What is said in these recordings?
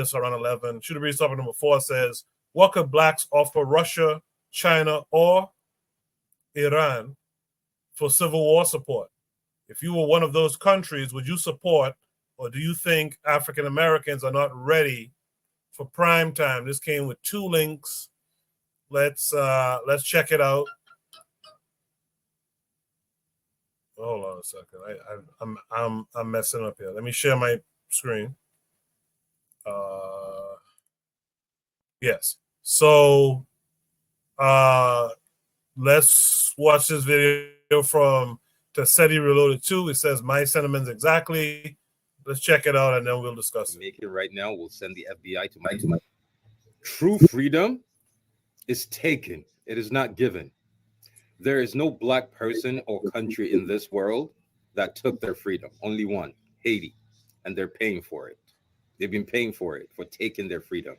this around 11. Should read topic number 4 says, what could blacks offer Russia, China, or Iran for civil war support? If you were one of those countries, would you support, or do you think African Americans are not ready for prime time? This came with 2 links. Let's check it out. Hold on a second. I'm messing up here. Let me share my screen. Yes. So let's watch this video from Tassetti Reloaded 2. It says my sentiments exactly. Let's check it out and then we'll discuss it. Make it right now. We'll send the FBI to my true freedom is taken. It is not given. There is no black person or country in this world that took their freedom. Only one, Haiti. And they're paying for it. They've been paying for it, for taking their freedom.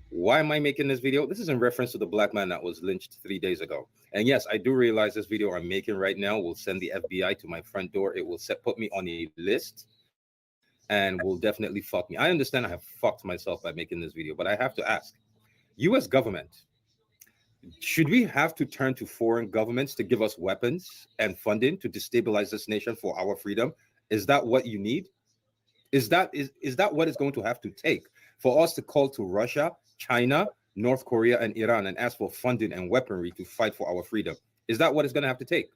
Why am I making this video? This is in reference to the black man that was lynched 3 days ago. And yes, I do realize this video I'm making right now will send the FBI to my front door. It will put me on a list and will definitely fuck me. I understand I have fucked myself by making this video, but I have to ask, U.S. government, should we have to turn to foreign governments to give us weapons and funding to destabilize this nation for our freedom? Is that what you need? Is that what it's going to have to take for us to call to Russia, China, North Korea, and Iran and ask for funding and weaponry to fight for our freedom? Is that what it's going to have to take?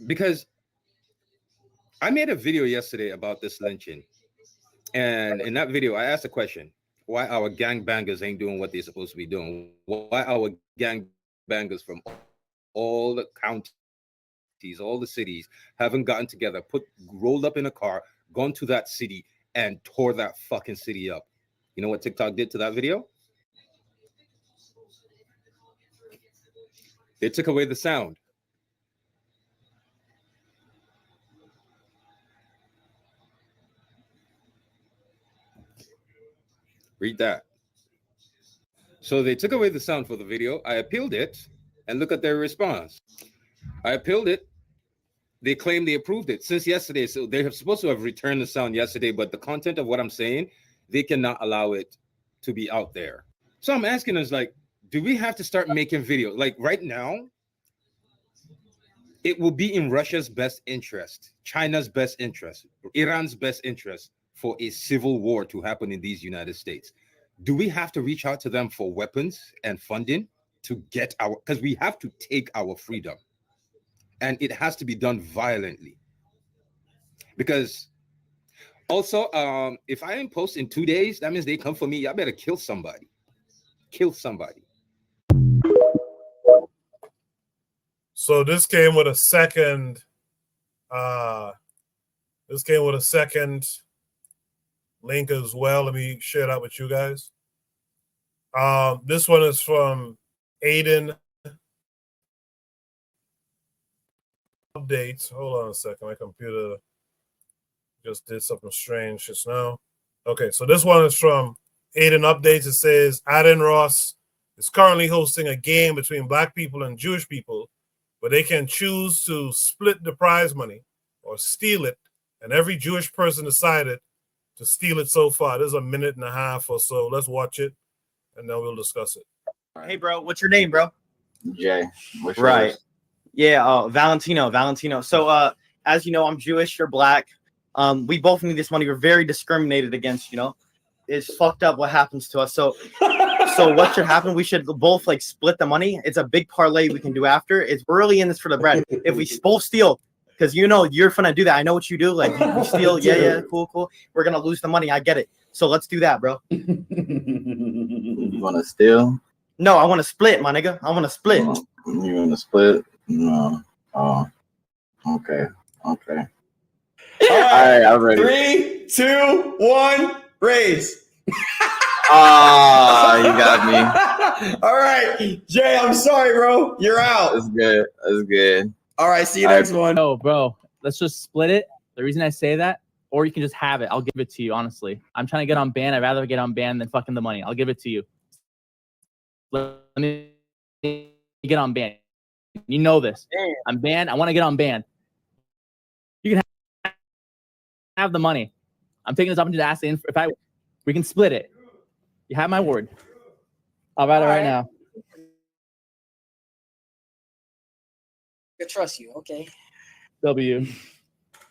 Because I made a video yesterday about this lynching. And in that video, I asked a question. Why our gangbangers ain't doing what they're supposed to be doing? Why our gangbangers from all the counties, all the cities haven't gotten together, rolled up in a car, gone to that city and tore that fucking city up? You know what TikTok did to that video? They took away the sound. Read that. So they took away the sound for the video. I appealed it, and look at their response. I appealed it. They claim they approved it since yesterday. So they have supposed to have returned the sound yesterday, but the content of what I'm saying, they cannot allow it to be out there. So I'm asking us, like, do we have to start making videos? Like right now, it will be in Russia's best interest, China's best interest, Iran's best interest for a civil war to happen in these United States. Do we have to reach out to them for weapons and funding to get because we have to take our freedom, and it has to be done violently. Because also, if I ain't post in 2 days, that means they come for me. I better kill somebody. Kill somebody. So this came with a second. Link as well. Let me share that with you guys. This one is from Aiden. Updates. Hold on a second. My computer just did something strange just now. Okay, so this one is from Aiden Updates. It says Aiden Ross is currently hosting a game between black people and Jewish people, where they can choose to split the prize money or steal it, and every Jewish person decided to steal it so far. There's a minute and a half or so. Let's watch it, and then we'll discuss it. Hey, bro, what's your name, bro? Jay. Right. Yeah, Valentino. So, as you know, I'm Jewish, you're black. We both need this money. We're very discriminated against, you know. It's fucked up what happens to us. So what should happen? We should both, like, split the money. It's a big parlay we can do after. We're really in this for the bread. If we both steal, because you know you're gonna do that. I know what you do. Like, you steal. Yeah, cool. We're gonna lose the money. I get it. So let's do that, bro. You wanna steal? No, I want to split, my nigga. I want to split. You want to split? No. Oh. Okay. All right, I'm ready. 3, 2, 1, raise. Ah, you got me. All right, Jay, I'm sorry, bro. You're out. That's good. All right, see you next one. No, bro, let's just split it. The reason I say that, or you can just have it. I'll give it to you, honestly. I'm trying to get on ban. I'd rather get on ban than fucking the money. I'll give it to you. Let me get on ban. You know this. I'm banned. I want to get on ban. You can have the money. I'm taking this opportunity to ask if We can split it. You have my word. I'll write it right now. I trust you. Okay. W.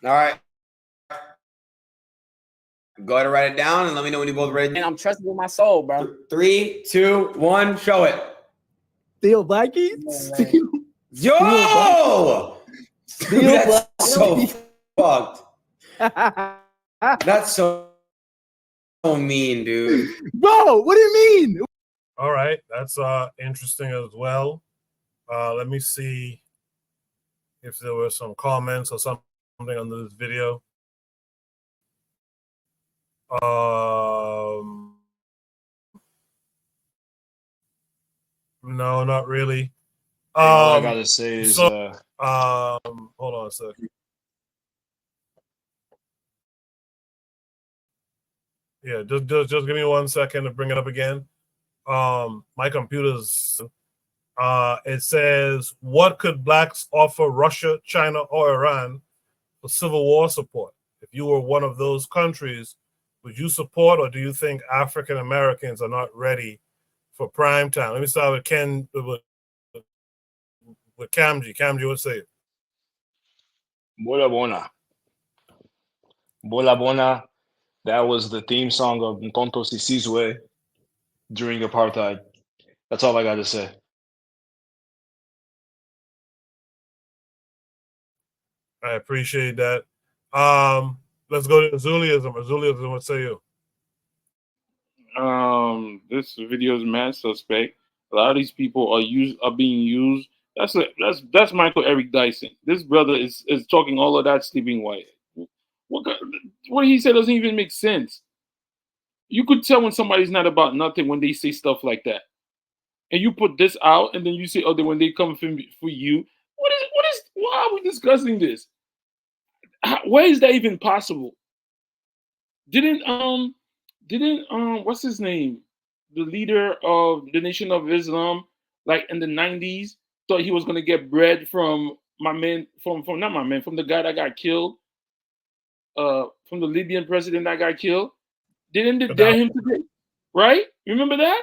All right. Go ahead and write it down and let me know when you both ready. And I'm trusting with my soul, bro. 3, 2, 1, show it. Steel Blackie? Yo! Dude, that's so fucked. That's so mean, dude. Bro, what do you mean? All right, that's interesting as well. Let me see if there were some comments or something under this video. No, not really. All I gotta say is hold on a second. Yeah, just give me 1 second to bring it up again. My computer's it says, what could blacks offer Russia, China, or Iran for civil war support? If you were one of those countries, would you support, or do you think African Americans are not ready for prime time? Let me start with Ken, with Kamji. Kamji, what say? Bola Bona. Bola Bona. That was the theme song of Ntonto Sisizwe during apartheid. That's all I got to say. I appreciate that. Let's go to Azuliism. Azuliism, what say you? This video is mad suspect. A lot of these people are being used. That's Michael Eric Dyson. This brother is talking all of that sleeping white. What he said doesn't even make sense. You could tell when somebody's not about nothing when they say stuff like that. And you put this out, and then you say, "Oh, then when they come for you, why are we discussing this? Where is that even possible? Didn't what's his name, the leader of the Nation of Islam, like in the 90s, thought he was gonna get bread from my man, from not my man, from the guy that got killed, from the Libyan president that got killed? Didn't they dare him to do, right? Remember that?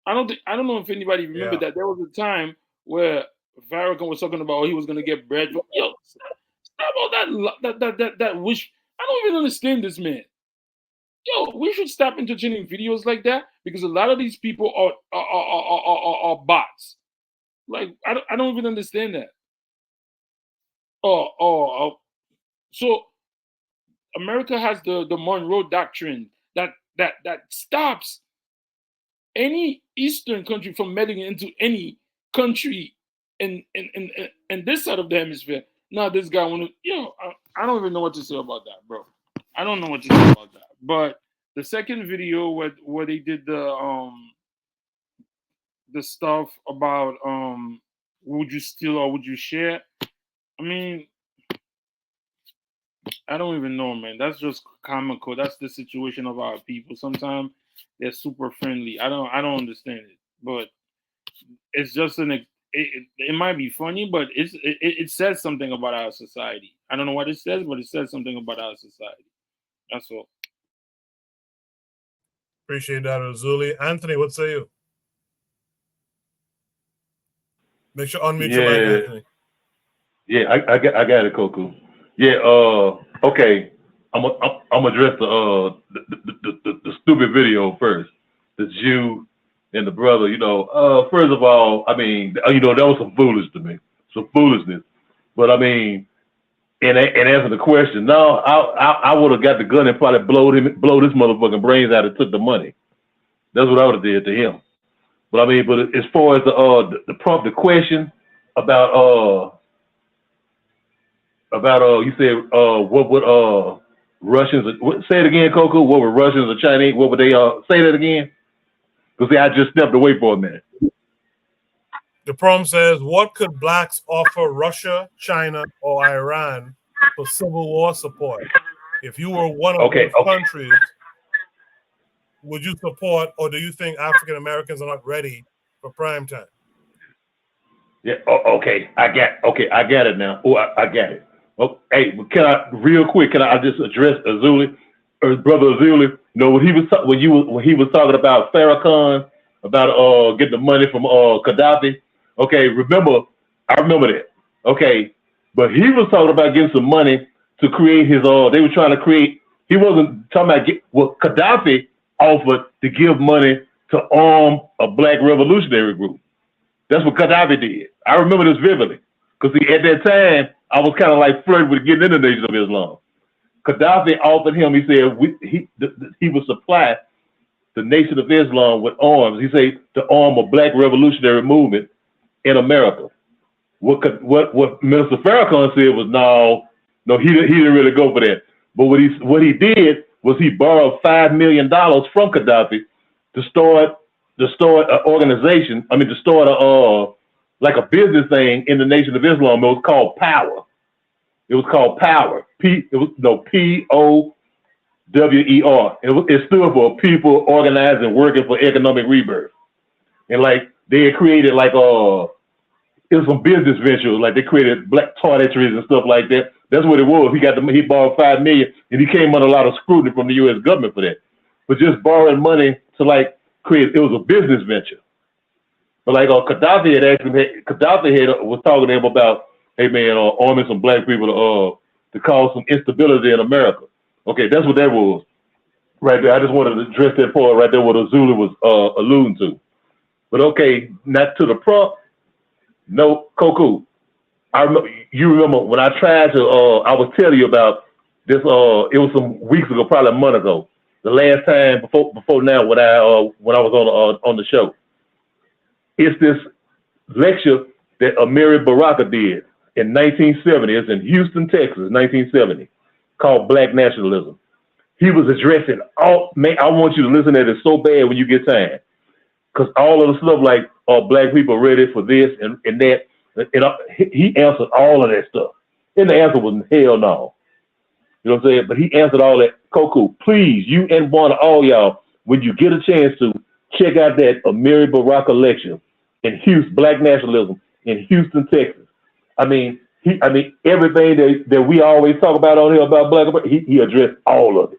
I don't know if anybody remember that. There was a time where Farrakhan was talking about he was gonna get bread. Yo, stop all that wish. I don't even understand this man. Yo, we should stop entertaining videos like that because a lot of these people are bots. Like I don't even understand that. So America has the Monroe Doctrine that stops any Eastern country from meddling into any country in this side of the hemisphere. Now this guy I don't even know what to say about that, bro. I don't know what to say about that. But the second video where they did the stuff about would you steal or would you share? I mean, I don't even know, man. That's just comical. That's the situation of our people. Sometimes they're super friendly. I don't understand it, but it's just it might be funny, but it says something about our society. I don't know what it says, but it says something about our society. That's all. Appreciate that, Azuli. Anthony, what say you? Make sure unmute your mic, Anthony. Yeah, I got it, Coco. Yeah, okay. I'm address the stupid video first. The Jew and the brother, first of all, I mean, that was some foolishness. But I mean, and answer the question, no, I would have got the gun and probably blow this motherfucking brains out and took the money. That's what I would have did to him. But I mean, as far as the question about you said what would Russians say it again, Coco? What were Russians or Chinese? What would they say that again? Because I just stepped away for a minute. The prompt says, what could blacks offer Russia, China, or Iran for civil war support? If you were one of those countries, would you support, or do you think African Americans are not ready for prime time? Yeah. Okay. I got it now. Oh, I got it. Oh, hey, can I real quick? Can I just address Azuli? his brother Azuli, you know, when he was talking about Farrakhan, about getting the money from Gaddafi. Okay, I remember that. Okay, but he was talking about getting some money to create his they were trying to create. He wasn't talking about Gaddafi offered to give money to arm a black revolutionary group. That's what Gaddafi did. I remember this vividly because at that time I was kind of like flirting with getting in the Nation of Islam. Gaddafi offered him. He said he would supply the Nation of Islam with arms. He said to arm a black revolutionary movement in America. What Minister Farrakhan said was no, he didn't really go for that. But what he did was he borrowed $5 million from Gaddafi to start an organization. I mean, to start like a business thing in the Nation of Islam. It was called Power. It was called Power. POWER. It stood for People Organizing Working for Economic Rebirth. And like they had created like it was some business ventures, like they created black toiletries and stuff like that. That's what it was. He borrowed $5 million, and he came under a lot of scrutiny from the U.S. government for that. But just borrowing money to like create, it was a business venture. But like Gaddafi was talking to him about, hey man, arming some black people to cause some instability in America. Okay, that's what that was right there. I just wanted to address that part right there, what Azuli was alluding to. But okay, not to the prompt. No, Koku. You remember when I tried to? I was telling you about this. It was some weeks ago, probably a month ago. The last time before now, when I was on the show, it's this lecture that Amiri Baraka did in 1970. It's in Houston, Texas, 1970, called Black Nationalism. He was addressing man, I want you to listen to it so bad when you get time, because all of the stuff like black people ready for this and that. He answered all of that stuff. And the answer was hell no. You know what I'm saying? But he answered all that. Koku, please, you and one of all y'all, when you get a chance to, check out that Amiri Baraka lecture in Houston, Black Nationalism in Houston, Texas. I mean, everything that we always talk about on here about Black America, he addressed all of it.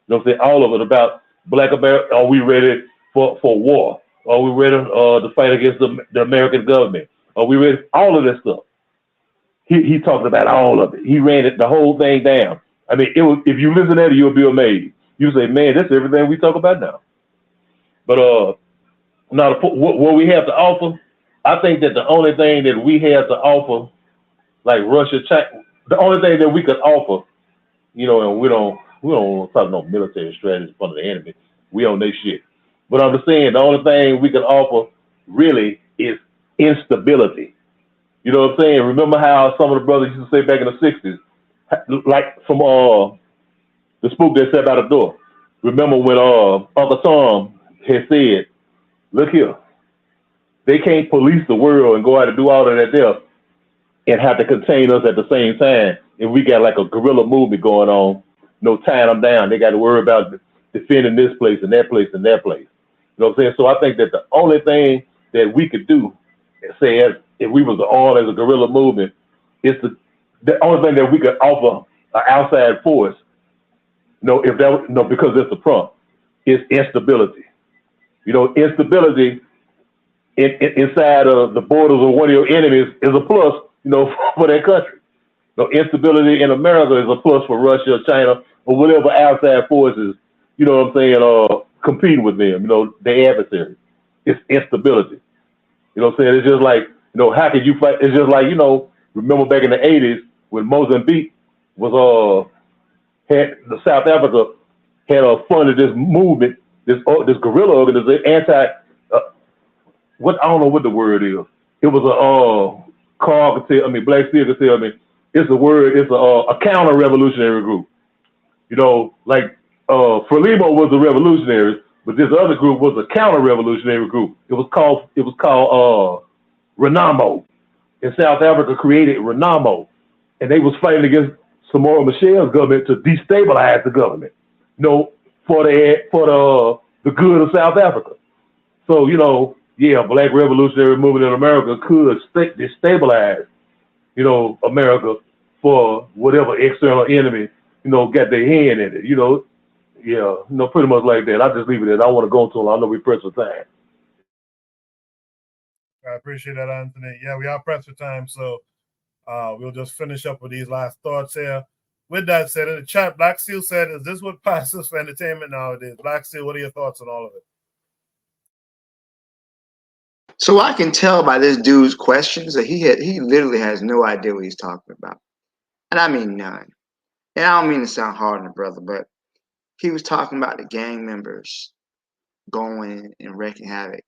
You know what I'm saying? All of it about Black America. Are we ready for war? Are we ready to fight against the American government? Are we ready? All of that stuff. He talked about all of it. He ran the whole thing down. I mean, if you listen to it, you'll be amazed. You say, man, that's everything we talk about now. But now what we have to offer, I think that the only thing that we have to offer, like Russia, China, the only thing that we could offer, you know, and we don't talk no military strategy in front of the enemy. We own their shit. But I'm just saying the only thing we can offer really is instability. You know what I'm saying? Remember how some of the brothers used to say back in the 60s, like from the spook that sat by the door. Remember when Uncle Tom had said, look here, they can't police the world and go out and do all of that there and have to contain us at the same time. And we got like a guerrilla movement going on, tying them down. They got to worry about defending this place and that place and that place. You know what I'm saying? So I think that the only thing that we could do, say if we was armed as a guerrilla movement, is the only thing that we could offer an outside force, because it's the prompt, is instability. Instability inside of the borders of one of your enemies is a plus, for that country. Instability in America is a plus for Russia, China, or whatever outside forces, competing with them, their adversaries. It's instability. You know what I'm saying? It's just like, how could you fight? It's just like, remember back in the 80s when Mozambique was had the South Africa had funded this movement, this guerrilla organization, I don't know what the word is. It was Carl could tell me, Black Steel could tell me, it's a counter-revolutionary group. Like Frelimo was the revolutionaries, but this other group was a counter-revolutionary group. It was called Renamo. And South Africa created Renamo, and they was fighting against Samora Michel's government to destabilize the government, for the good of South Africa. So, Black revolutionary movement in America could destabilize, America for whatever external enemy, got their hand in it. Yeah, pretty much like that. I just leave it there. I don't want to go into it. I know we pressed for time. I appreciate that, Anthony. Yeah, we are pressed for time, so we'll just finish up with these last thoughts here. With that said, in the chat, Black Steel said, "Is this what passes for entertainment nowadays?" Black Steel, what are your thoughts on all of it? So I can tell by this dude's questions that he literally has no idea what he's talking about, and I mean none. And I don't mean to sound hard on the brother, but he was talking about the gang members going and wreaking havoc.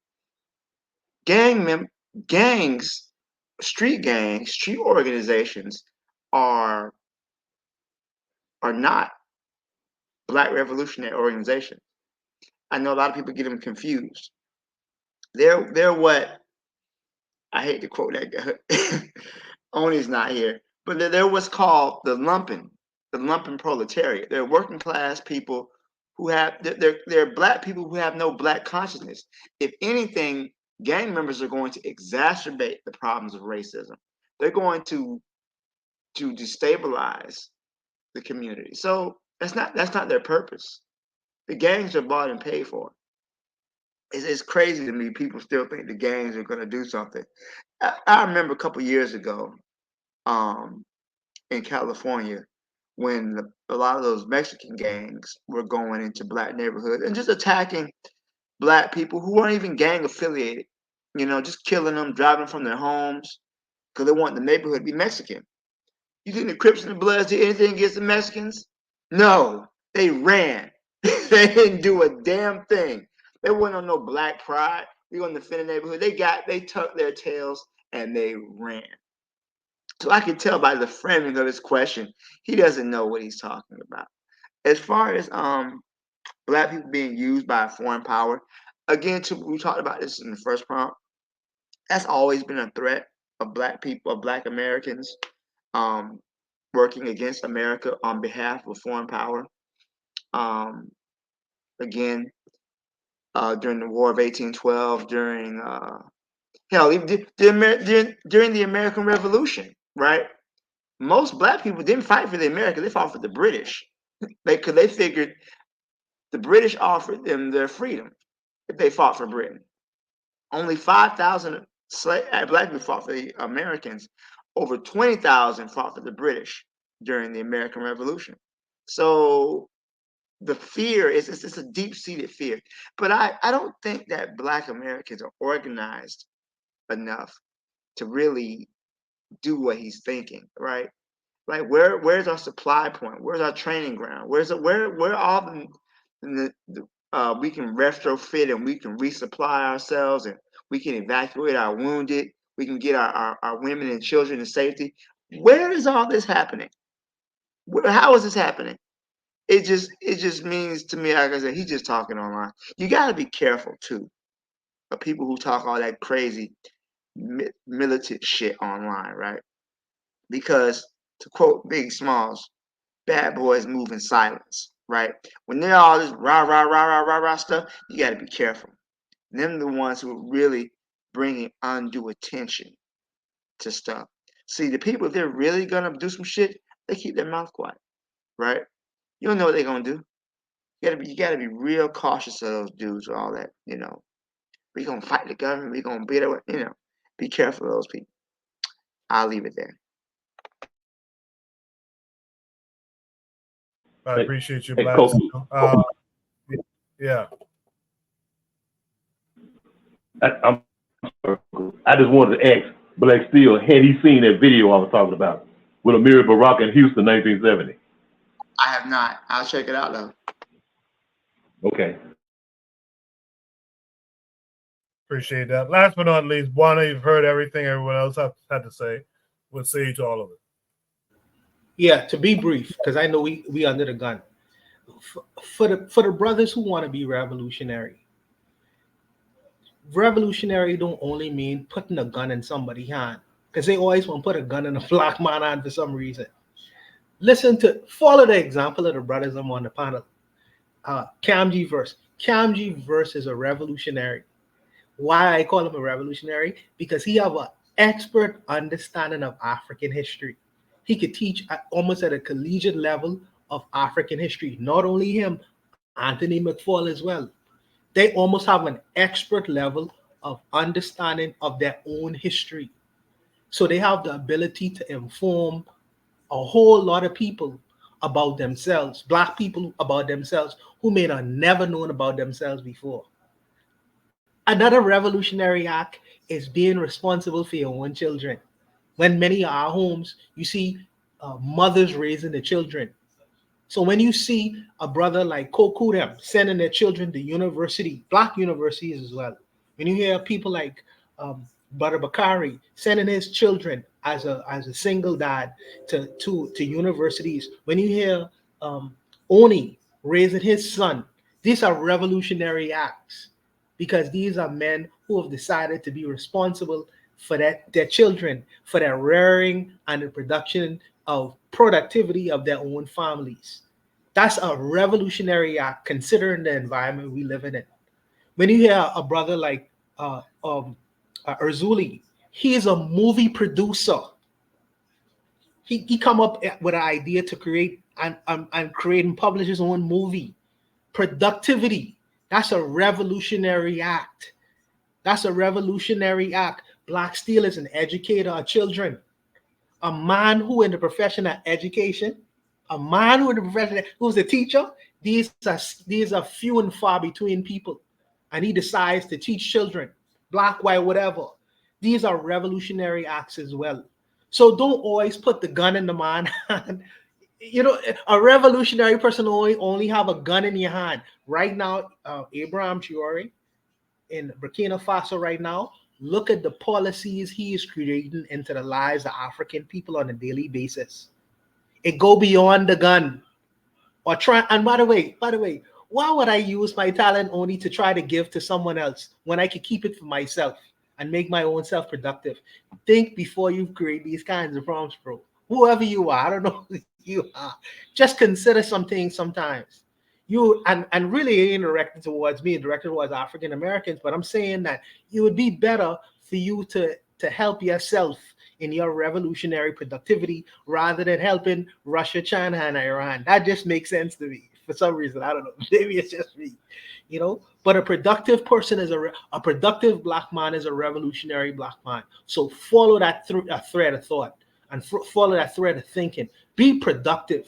Gangs, street organizations are not Black revolutionary organizations. I know a lot of people get them confused. They're what I hate to quote that guy. Oni's not here, but they're what's called the lumpen proletariat. They're working class people who have they're Black people who have no Black consciousness. If anything, gang members are going to exacerbate the problems of racism. They're going to destabilize the community. So that's not their purpose. The gangs are bought and paid for. It's crazy to me. People still think the gangs are going to do something. I remember a couple years ago, in California, when a lot of those Mexican gangs were going into Black neighborhoods and just attacking Black people who weren't even gang affiliated. Just killing them, driving from their homes because they want the neighborhood to be Mexican. You think the Crips and the Bloods did anything against the Mexicans? No, they ran. They didn't do a damn thing. They wasn't on no Black pride. We going to defend the neighborhood. They tucked their tails and they ran. So I can tell by the framing of his question, he doesn't know what he's talking about. As far as Black people being used by a foreign power, again, we talked about this in the first prompt. That's always been a threat of Black people, of Black Americans, working against America on behalf of a foreign power. Again, during the War of 1812, during during the American Revolution, right? Most Black people didn't fight for the America; they fought for the British. Because they figured the British offered them their freedom if they fought for Britain. Only 5,000 Black people fought for the Americans. Over 20,000 fought for the British during the American Revolution. So the fear is it's a deep-seated fear. But I don't think that Black Americans are organized enough to really do what he's thinking, right? Like where's our supply point? Where's our training ground? Where all we can retrofit and we can resupply ourselves and we can evacuate our wounded. We can get our women and children to safety. Where is all this happening? How is this happening? It just means to me, like I said, he's just talking online. You got to be careful too of people who talk all that crazy militant shit online, right? Because to quote Big Smalls, bad boys move in silence, right? When they're all this rah rah rah rah rah rah stuff, you got to be careful. Them the ones who are really bringing undue attention to stuff. See, the people, if they're really gonna do some shit, they keep their mouth quiet, right? You don't know what they're gonna do. You gotta be real cautious of those dudes with all that. We gonna fight the government. We gonna beat it. Be careful of those people. I'll leave it there. I appreciate you, Hey, Black. Coach. Yeah. I just wanted to ask Black Steel, had he seen that video I was talking about with Amiri Baraka in Houston, 1970? I have not. I'll check it out though. Okay. Appreciate that. Last but not least, Buana, you've heard everything everyone else had to say. What say you to all of it? Yeah, to be brief, because I know we under the gun. For the brothers who want to be revolutionary don't only mean putting a gun in somebody's hand, because they always want to put a gun in a black man's hand for some reason. Follow the example of the brothers I'm on the panel. Cam Verse. Cam Verse is a revolutionary. Why I call him a revolutionary? Because he have an expert understanding of African history. He could teach almost at a collegiate level of African history. Not only him, Anthony McFall as well. They almost have an expert level of understanding of their own history. So they have the ability to inform a whole lot of people about themselves, black people about themselves who may have never known about themselves before. Another revolutionary act is being responsible for your own children. When many of our homes, you see mothers raising the children. So when you see a brother like Koku them sending their children to university, black universities as well, when you hear people like Brother Bakari sending his children as a single dad to universities, when you hear Oni raising his son, these are revolutionary acts because these are men who have decided to be responsible for their children, for their rearing and the production of productivity of their own families. That's a revolutionary act considering the environment we live in. When you hear a brother like Erzuli, he is a movie producer. He come up with an idea to create and create and publish his own movie. Productivity. That's a revolutionary act. That's a revolutionary act. Black Steel is an educator of children. A man who in the profession of education, a man who in the profession who's a teacher, these are few and far between people. And he decides to teach children, black, white, whatever. These are revolutionary acts as well. So don't always put the gun in the man's hand. You know, a revolutionary person only have a gun in your hand. Right now, Abraham Traore in Burkina Faso right now, look at the policies he is creating into the lives of African people on a daily basis. It go beyond the gun. Or try, and by the way, why would I use my talent only to try to give to someone else when I could keep it for myself and make my own self productive? Think before you create these kinds of prompts, bro. Whoever you are, I don't know who you are. Just consider some things sometimes. You and really ain't directed towards me, directed towards African Americans, but I'm saying that it would be better for you to help yourself in your revolutionary productivity rather than helping Russia, China, and Iran. That just makes sense to me for some reason. I don't know. Maybe it's just me, you know. But a productive person is a productive black man is a revolutionary black man. So follow that thread of thought and follow that thread of thinking. Be productive.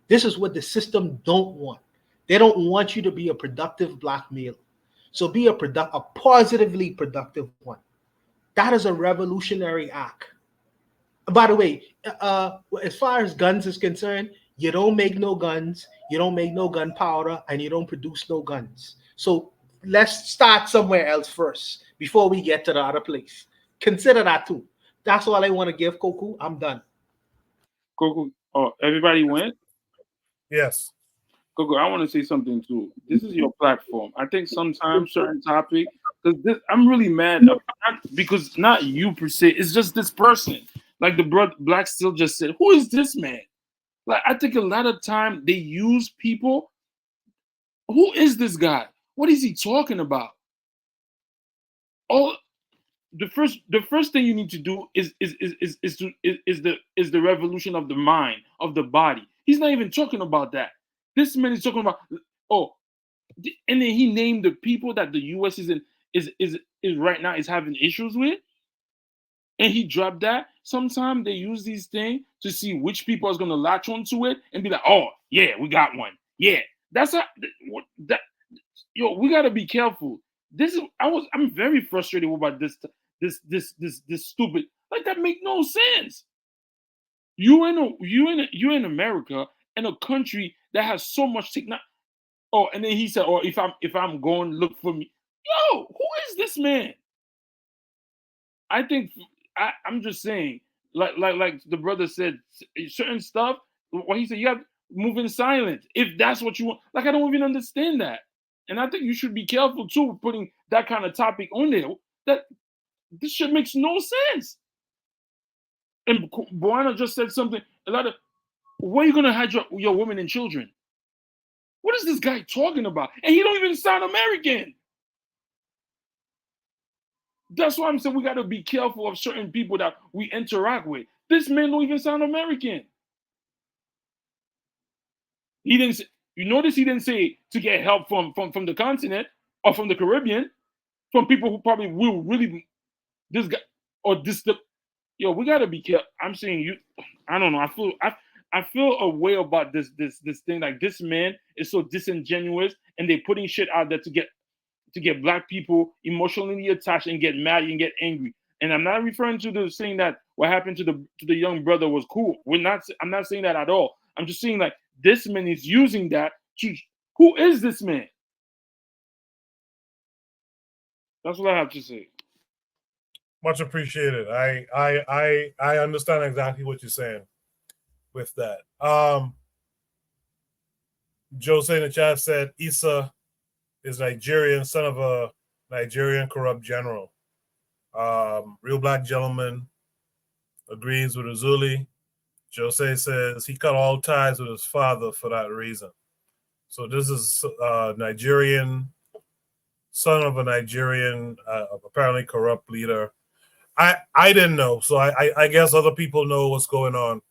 This is what the system don't want. They don't want you to be a productive black male. So be a positively productive one. That is a revolutionary act. By the way, as far as guns is concerned, you don't make no guns, you don't make no gunpowder, and you don't produce no guns. So let's start somewhere else first before we get to the other place. Consider that too. That's all I want to give, Koku. I'm done. Coco, oh, everybody went? Yes. Coco, I want to say something too. This is your platform. I think sometimes certain topic, because I'm really mad because not you per se, it's just this person. Like the brother Black still just said, who is this man? Like I think a lot of time they use people. Who is this guy? What is he talking about? Oh, the first thing you need to do is the revolution of the mind, of the body. He's not even talking about that. This man is talking about and then he named the people that the US is right now is having issues with, and he dropped that. Sometimes they use these things to see which people is gonna latch onto it and be like, oh yeah, we got one. Yeah, that's how that. Yo, we gotta be careful. I'm very frustrated about this stupid, like, that make no sense. You in America, in a country that has so much technology. Oh, and then he said, "Oh, if I'm going, look for me." Yo, who is this man? I think I'm just saying, like the brother said, certain stuff. What he said, you have to move in silence if that's what you want. Like, I don't even understand that, and I think you should be careful too with putting that kind of topic on there. That this shit makes no sense. And Boana just said something. A lot of, where are you gonna hide your women and children? What is this guy talking about? And he don't even sound American. That's why I'm saying we got to be careful of certain people that we interact with. This man don't even sound American. He didn't say, You notice he didn't say to get help from the continent or from the Caribbean, from people who probably will really this guy or this the yo. We gotta be careful. I'm saying you. I don't know. I feel a way about this thing. Like this man is so disingenuous, and they're putting shit out there to get black people emotionally attached and get mad and get angry. And I'm not referring to the saying that what happened to the young brother was cool. I'm not saying that at all. I'm just saying like this man is using that to. Who is this man? That's what I have to say. Much appreciated. I understand exactly what you're saying with that. Jose in the chat said Issa is Nigerian, son of a Nigerian corrupt general. Real black gentleman agrees with Azuli. Jose says he cut all ties with his father for that reason. So this is Nigerian, son of a Nigerian, apparently corrupt leader. I didn't know, so I guess other people know what's going on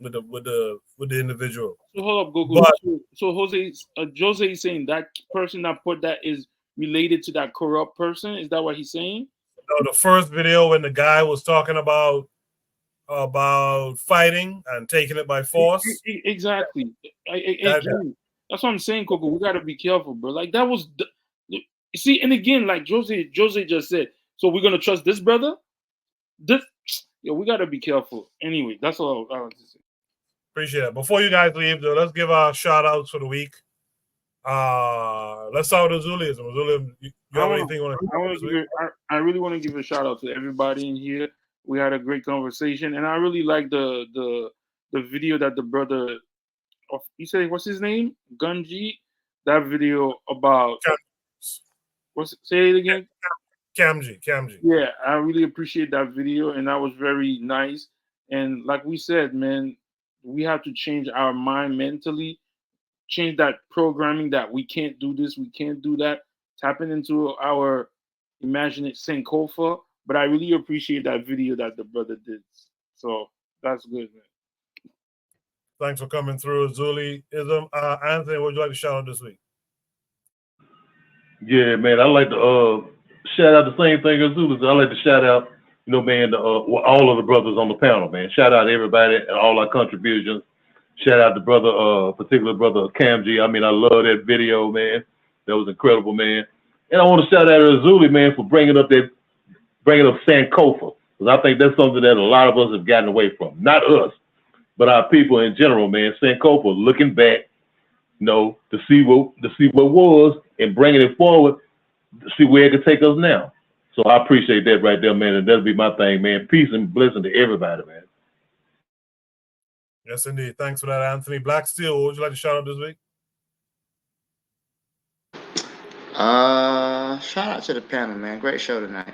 with the individual. So hold up, Goku. But, so Jose is saying that person that put that is related to that corrupt person. Is that what he's saying? No, the first video when the guy was talking about fighting and taking it by force. Exactly. That's what I'm saying, Coco. We gotta be careful, bro. Like that was, you see, and again, like Jose just said. So we're gonna trust this brother. We gotta be careful. Anyway, that's all I want to say. Appreciate it. Before you guys leave, though, let's give our shout outs for the week. Let's start with Azuliism. Azuliism, you have anything you want to I really want to give a shout out to everybody in here. We had a great conversation, and I really like the video that the brother of, you say, what's his name? Gunji. That video about say it again? Kamji. Yeah, I really appreciate that video, and that was very nice. And like we said, man, we have to change our mind mentally, change that programming that we can't do this, we can't do that, tapping into our imagination Sankofa. But I really appreciate that video that the brother did. So that's good, man. Thanks for coming through, Azuliism. Anthony, what would you like to shout out this week? Yeah, man, I like to shout out the same thing as Zulu. I like to shout out, man, all of the brothers on the panel, man. Shout out everybody and all our contributions. Shout out to particular brother Kamji. I mean, I love that video, man. That was incredible, man. And I want to shout out to Azuli, man, for bringing up Sankofa, because I think that's something that a lot of us have gotten away from. Not us, but our people in general, man. Sankofa, looking back, to see what was and bringing it forward, to see where it could take us now. So I appreciate that right there, man. And that'll be my thing, man. Peace and blessing to everybody, man. Yes, indeed. Thanks for that, Anthony. Black Steel, what would you like to shout out this week? Shout out to the panel, man. Great show tonight.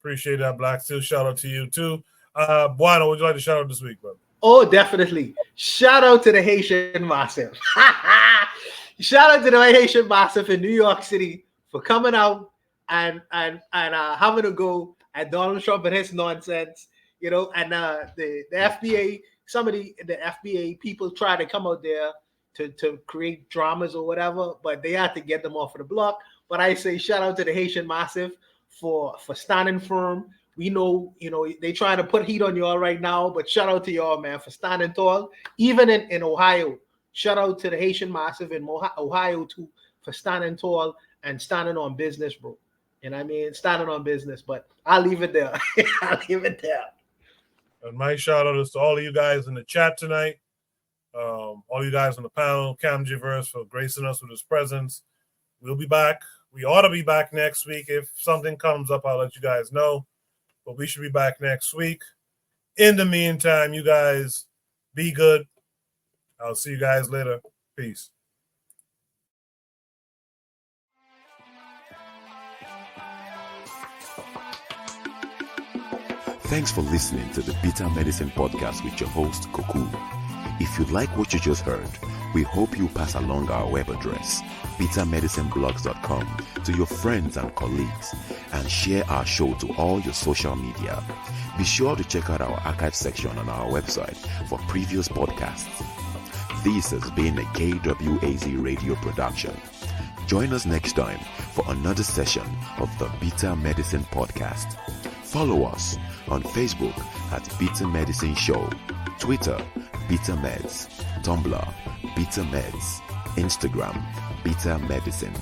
Appreciate that, Black Steel. Shout out to you too. Bueno, what would you like to shout out this week, bro? Oh, definitely. Shout out to the Haitian Massive. Shout out to the Haitian Massive in New York City for coming out and having a go at Donald Trump and his nonsense, and the FBA, some of the FBA people try to come out there to create dramas or whatever, but they had to get them off of the block. But I say shout out to the Haitian Massive for standing firm. We know, they trying to put heat on y'all right now, but shout out to y'all, man, for standing tall. Even in Ohio, shout out to the Haitian Massive in Ohio too for standing tall and standing on business, bro. And I mean, standing on business, but I'll leave it there. I'll leave it there. And my shout out is to all of you guys in the chat tonight. All you guys on the panel, Kamjiverse, for gracing us with his presence. We'll be back. We ought to be back next week. If something comes up, I'll let you guys know. But we should be back next week. In the meantime, you guys be good. I'll see you guys later. Peace. Thanks for listening to the Bitter Medicine Podcast with your host, Koku. If you like what you just heard, We hope you pass along our web address, bitamedicineblogs.com, to your friends and colleagues, and share our show to all your social media. Be sure to check out our archive section on our website for previous podcasts. This has been a KWAZ radio production. Join us next time for another session of the Beta Medicine Podcast. Follow us on Facebook at Beta Medicine Show, Twitter, Beta Meds, Tumblr, Beta Meds, Instagram, Beta Medicine.